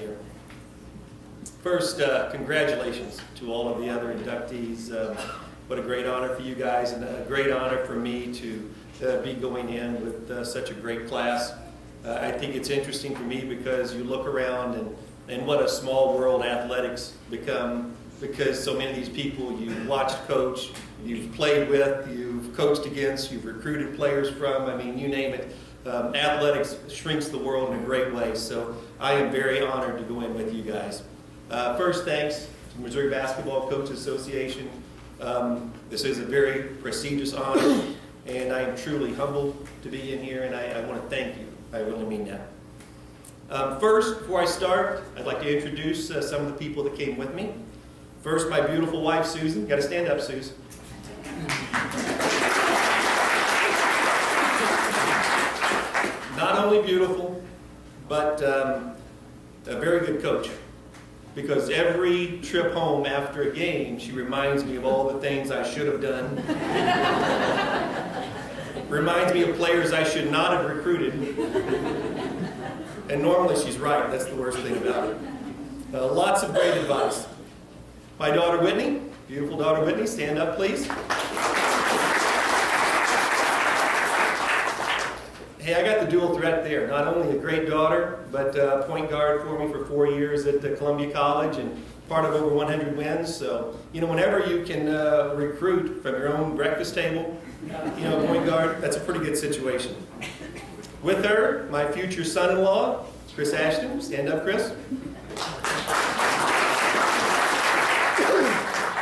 here. First, congratulations to all of the other inductees. What a great honor for you guys, and a great honor for me to be going in with such a great class. I think it's interesting for me because you look around and what a small world athletics become, because so many of these people you've watched coach, you've played with, you've coached against, you've recruited players from, I mean, you name it. Athletics shrinks the world in a great way, so I am very honored to go in with you guys. First, thanks to Missouri Basketball Coaches Association. This is a very prestigious honor, and I am truly humbled to be in here, and I want to thank you. I really mean that. First, before I start, I'd like to introduce some of the people that came with me. First, my beautiful wife, Susan. Got to stand up, Susan. Not only beautiful, but a very good coach. Because every trip home after a game, she reminds me of all the things I should have done. Reminds me of players I should not have recruited. And normally she's right. That's the worst thing about it. Lots of great advice. My daughter Whitney, beautiful daughter Whitney, stand up please. Hey, I got the dual threat there. Not only a great daughter, but point guard for me for 4 years at Columbia College and part of over 100 wins. So, you know, whenever you can recruit from your own breakfast table, you know, point guard, that's a pretty good situation. With her, my future son-in-law, Chris Ashton. Stand up, Chris.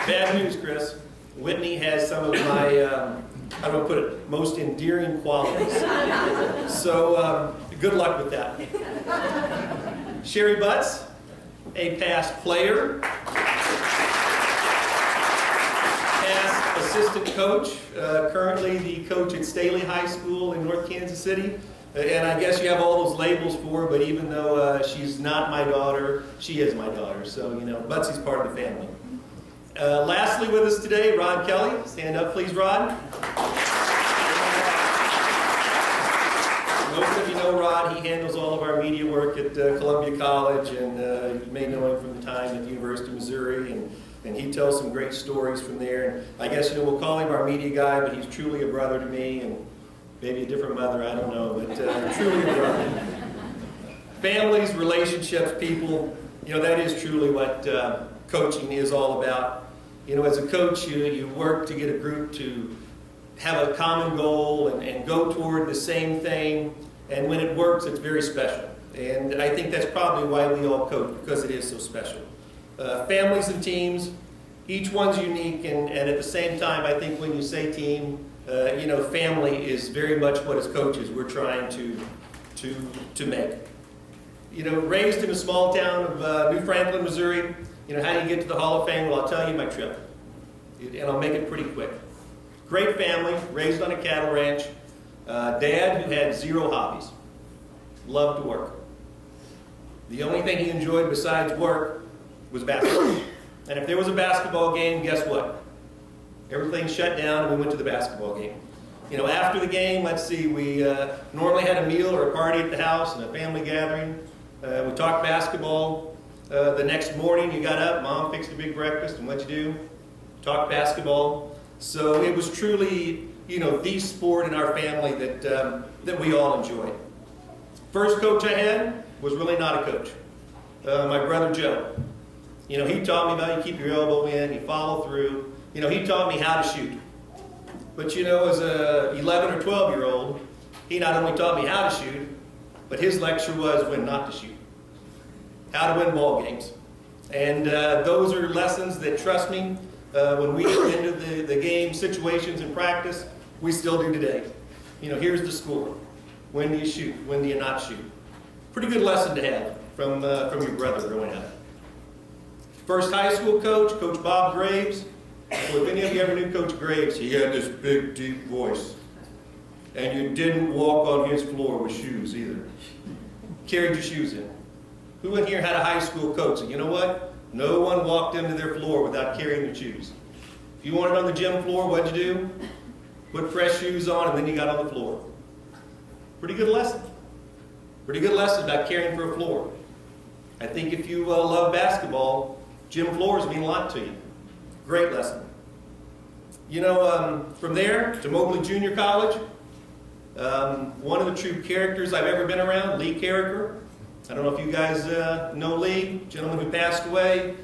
Bad news, Chris. Whitney has some of my how do I put it, most endearing qualities. So good luck with that. Sherry Butts, a past player, past assistant coach, currently the coach at Staley High School in North Kansas City. And I guess you have all those labels for her, but even though she's not my daughter, she is my daughter. So, you know, Butsy's part of the family. Lastly with us today, Rod Kelly. Stand up, please, Rod. Most of you know Rod. He handles all of our media work at Columbia College, and you may know him from the time at the University of Missouri, and he tells some great stories from there. And I guess, you know, we'll call him our media guy, but he's truly a brother to me, and maybe a different mother, I don't know, but truly a brother. Families, relationships, people, you know, that is truly what coaching is all about. You know, as a coach, you work to get a group to have a common goal and go toward the same thing, and when it works, it's very special. And I think that's probably why we all coach, because it is so special. Families and teams, each one's unique, and at the same time, I think when you say team, you know, family is very much what as coaches we're trying to make. You know, raised in a small town of New Franklin, Missouri. You know, how do you get to the Hall of Fame? Well, I'll tell you my trip, and I'll make it pretty quick. Great family, raised on a cattle ranch. Dad who had 0 hobbies, loved to work. The only thing he enjoyed besides work was basketball. And if there was a basketball game, guess what? Everything shut down and we went to the basketball game. You know, after the game, let's see, we normally had a meal or a party at the house and a family gathering. We talked basketball. The next morning you got up, Mom fixed a big breakfast, and what'd you do? Talk basketball. So it was truly, you know, the sport in our family that we all enjoyed. First coach I had was really not a coach. My brother Joe. You know, he taught me about you keep your elbow in, you follow through. You know, he taught me how to shoot. But you know, as a 11 or 12-year-old, he not only taught me how to shoot, but his lecture was when not to shoot. How to win ball games. And those are lessons that, trust me, when we get into the game situations in practice, we still do today. You know, here's the score. When do you shoot? When do you not shoot? Pretty good lesson to have from your brother growing up. First high school coach, Coach Bob Graves. Well, if any of you ever knew Coach Graves, he had this big, deep voice. And you didn't walk on his floor with shoes either. Carried your shoes in. Who in here had a high school coach? And you know what? No one walked into their floor without carrying their shoes. If you wanted on the gym floor, what'd you do? Put fresh shoes on, and then you got on the floor. Pretty good lesson. Pretty good lesson about caring for a floor. I think if you love basketball, gym floors mean a lot to you. Great lesson. You know, from there to Mobley Junior College, one of the true characters I've ever been around, Lee Carricker. I don't know if you guys know Lee, gentleman who passed away,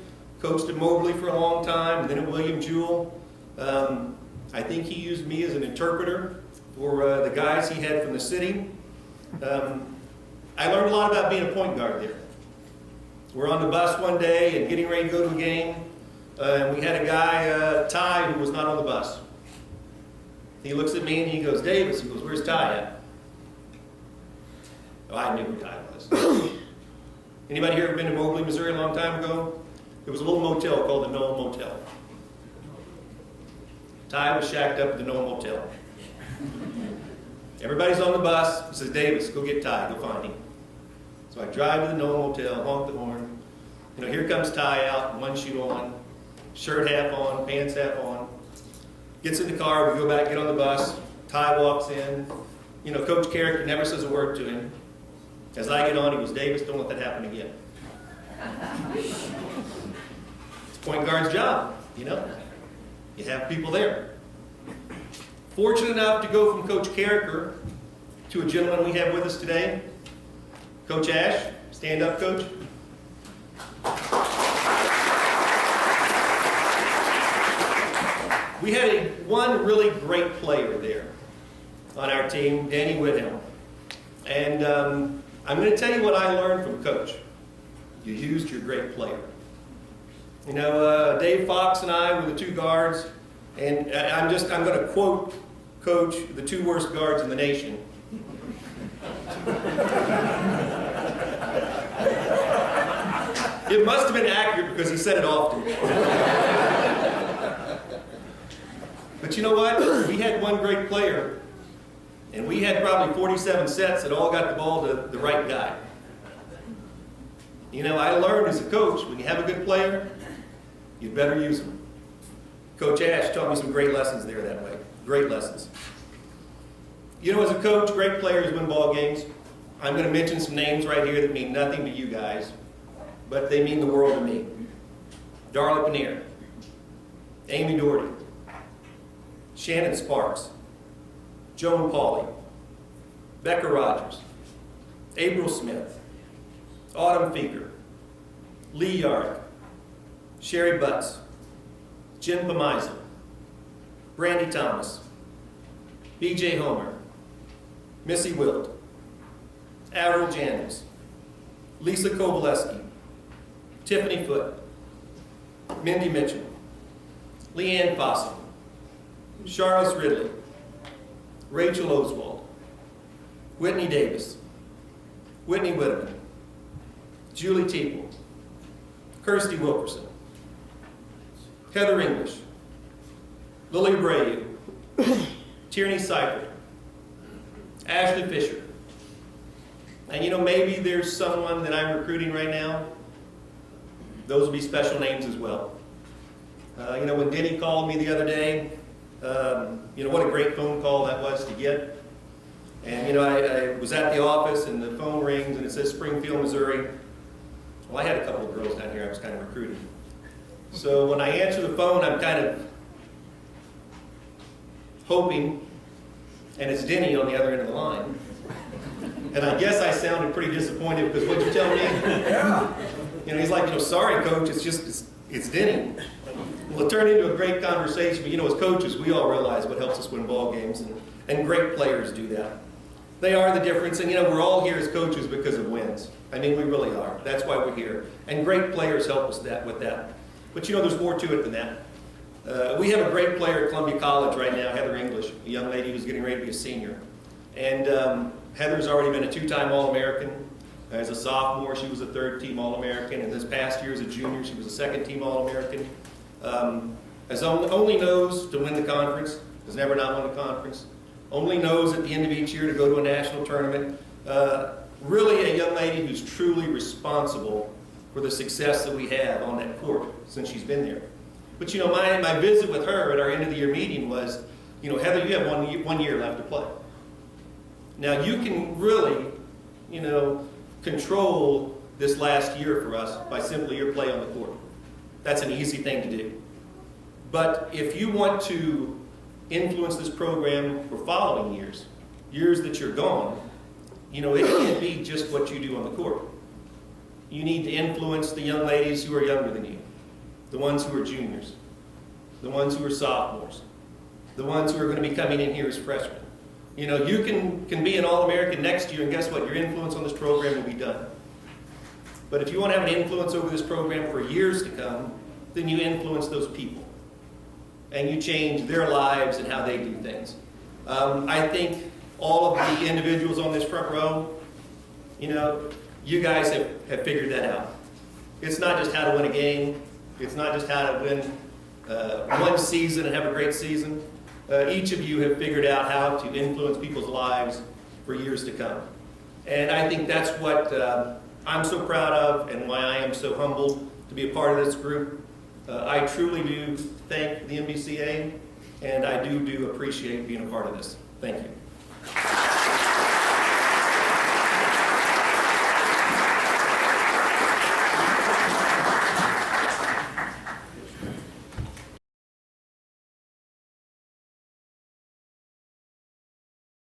coached at Mobley for a long time, and then at William Jewell. I think he used me as an interpreter for the guys he had from the city. I learned a lot about being a point guard there. We're on the bus one day and getting ready to go to a game, and we had a guy, Ty, who was not on the bus. He looks at me and he goes, "Davis," he goes, "where's Ty at?" Oh, I knew where Ty was. Anybody here ever been to Mobley, Missouri a long time ago? There was a little motel called the Noel Motel. Ty was shacked up at the Noel Motel. Everybody's on the bus. He says, "Davis, go get Ty, go find him." So I drive to the Noel Motel, honk the horn. You know, here comes Ty out, one shoe on, shirt half on, pants half on. Gets in the car, we go back, get on the bus. Ty walks in. You know, Coach Carrick never says a word to him. As I get on, he goes, "Davis, don't let that happen again." It's point guard's job, you know. You have people there. Fortunate enough to go from Coach Carricker to a gentleman we have with us today, Coach Ash. Stand up, Coach. We had one really great player there on our team, Danny Whithelm. And I'm going to tell you what I learned from Coach. You used your great player. You know, Dave Fox and I were the two guards, and I'm going to quote Coach, the two worst guards in the nation. It must have been accurate because he said it often. But you know what? We had one great player, and we had probably 47 sets that all got the ball to the right guy. You know, I learned as a coach, when you have a good player, you'd better use them. Coach Ash taught me some great lessons there that way. Great lessons. You know, as a coach, great players win ball games. I'm going to mention some names right here that mean nothing to you guys, but they mean the world to me. Darla Paneer, Amy Doherty, Shannon Sparks, Joan Pauley, Becca Rogers, April Smith, Autumn Feeker, Lee Yarrick, Sherry Butts, Jen Pamiza, Brandy Thomas, B.J. Homer, Missy Wilt, Avril Janice, Lisa Kowaleski, Tiffany Foote, Mindy Mitchell, Leanne Fossey, Charlotte Ridley, Rachel Oswald, Whitney Davis, Whitney Whitman, Julie Teeple, Kirsty Wilkerson, Heather English, Lily Brayu, Tierney Seifert, Ashley Fisher. And you know, maybe there's someone that I'm recruiting right now. Those will be special names as well. You know, when Denny called me the other day, you know, what a great phone call that was to get. And you know, I was at the office and the phone rings and it says Springfield, Missouri. Well, I had a couple of girls down here I was kind of recruiting. So when I answer the phone, I'm kind of hoping, and it's Denny on the other end of the line. And I guess I sounded pretty disappointed because what'd you tell me? Yeah. You know, he's like, you know, "Sorry, Coach, it's Denny." Well, it turned into a great conversation, but you know, as coaches, we all realize what helps us win ball games, and great players do that. They are the difference, and you know, we're all here as coaches because of wins. I mean, we really are. That's why we're here. And great players help us with that. But you know, there's more to it than that. We have a great player at Columbia College right now, Heather English, a young lady who's getting ready to be a senior. And Heather's already been a two-time All-American. As a sophomore, she was a third-team All-American. And this past year as a junior, she was a second-team All-American. As only knows to win the conference, has never not won the conference. Only knows at the end of each year to go to a national tournament. Really a young lady who's truly responsible for the success that we have on that court since she's been there. But you know, my visit with her at our end of the year meeting was, you know, "Heather, you have one year left to play. Now you can really, you know, control this last year for us by simply your play on the court. That's an easy thing to do. But if you want to influence this program for following years, years that you're gone, you know, it can't be just what you do on the court. You need to influence the young ladies who are younger than you, the ones who are juniors, the ones who are sophomores, the ones who are going to be coming in here as freshmen. You know, you can be an All-American next year, and guess what? Your influence on this program will be done. But if you want to have an influence over this program for years to come, then you influence those people. And you change their lives and how they do things. I think all of the individuals on this front row, you know, you guys have figured that out. It's not just how to win a game. It's not just how to win one season and have a great season. Each of you have figured out how to influence people's lives for years to come. And I think that's what I'm so proud of and why I am so humbled to be a part of this group. I truly do thank the MBCA, and I do appreciate being a part of this. Thank you.